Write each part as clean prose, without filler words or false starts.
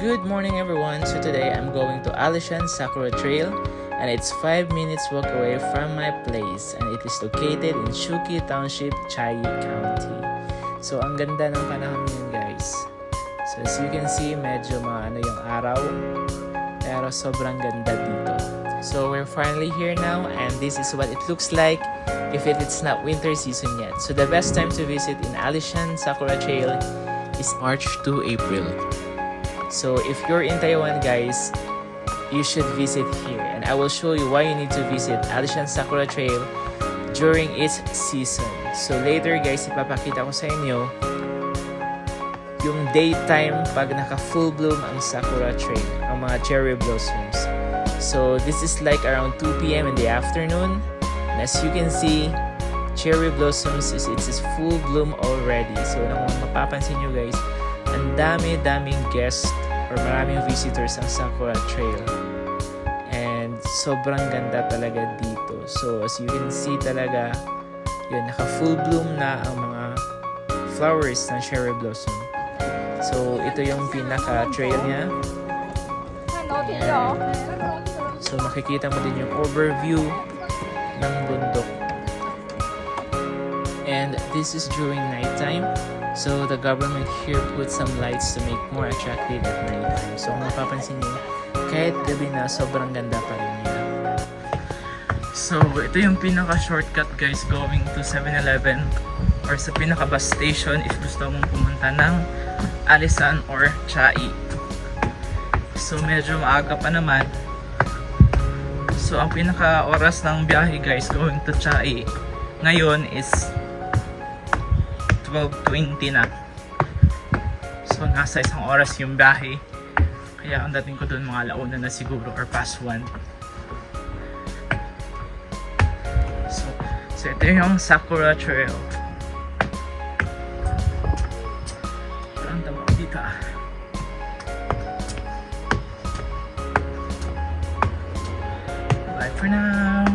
Good morning everyone. So today I'm going to Alishan Sakura Trail and it's 5 minutes walk away from my place and it is located in Shuki Township, Chiayi County. So ang ganda ng panahon ngayon guys. So as you can see, medyo maano yung araw pero sobrang ganda dito. So we're finally here now and this is what it looks like if it's not winter season yet. So the best time to visit in Alishan Sakura Trail is March to April. So if you're in Taiwan guys, you should visit here and I will show you why you need to visit Alishan Sakura Trail during its season. So later guys, ipapakita ko sa inyo yung daytime pag naka full bloom ang Sakura Trail, ang mga cherry blossoms. So this is like around 2 p.m. in the afternoon and as you can see, cherry blossoms it's full bloom already. So kung mapapansin nyo guys, ang daming guests or maraming visitors ang Sakura Trail and sobrang ganda talaga dito. So as you can see talaga, yun, naka full bloom na ang mga flowers ng cherry blossom. So ito yung pinaka trail niya. Ayan. So makikita mo din yung overview ng bundok. And this is during nighttime. So the government here put some lights to make more attractive at nighttime. So kung mapapansin niyo, kahit gabi na, sobrang ganda pa rin niya. So ito yung pinaka-shortcut guys going to 7-Eleven or sa pinaka-bus station if gusto mong pumunta ng Alishan or Chiayi. So medyo maaga pa naman. So ang pinaka-oras ng biyahe guys going to Chiayi ngayon is 12:20 na. So nasa isang oras yung biyahe. Kaya ang dating ko doon mga alauna na siguro or past 1. So ito yung Sakura Trail. Parang tama ko dito Bye for now.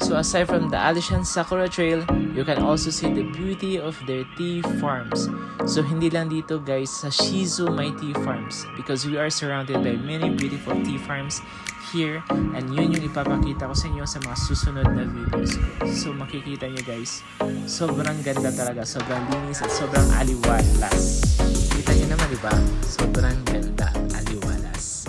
So aside from the Alishan Sakura Trail, you can also see the beauty of their tea farms. So hindi lang dito guys, sa Shizu may tea farms because we are surrounded by many beautiful tea farms here and yun yung ipapakita ko sa inyo sa mga susunod na videos ko. So makikita nyo guys, sobrang ganda talaga, sobrang linis at sobrang aliwalas. Kita nyo naman diba? Sobrang ganda, aliwalas.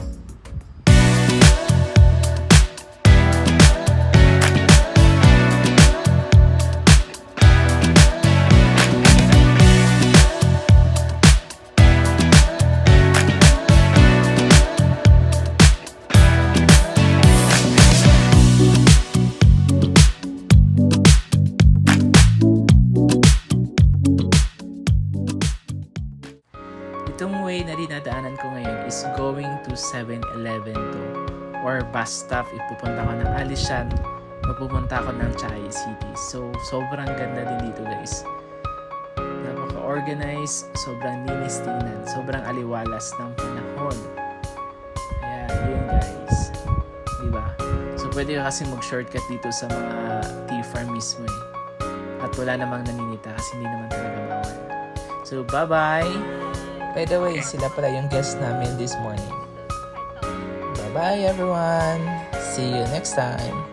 Itong way na dinadaanan ko ngayon is going to 7-Eleven to or bus stop. Ipupunta ko ng Alishan, mapupunta ako ng Chiayi City. So sobrang ganda din dito guys. Napaka-organized, sobrang linis tingnan, sobrang aliwalas ng panahon. Ayan, yun guys. Diba? So pwede ka kasi mag-shortcut dito sa mga tea farm mismo eh. At wala namang naninita kasi hindi naman talaga bawal. So bye-bye! By the way, sila pala yung guest namin this morning. Bye-bye everyone! See you next time!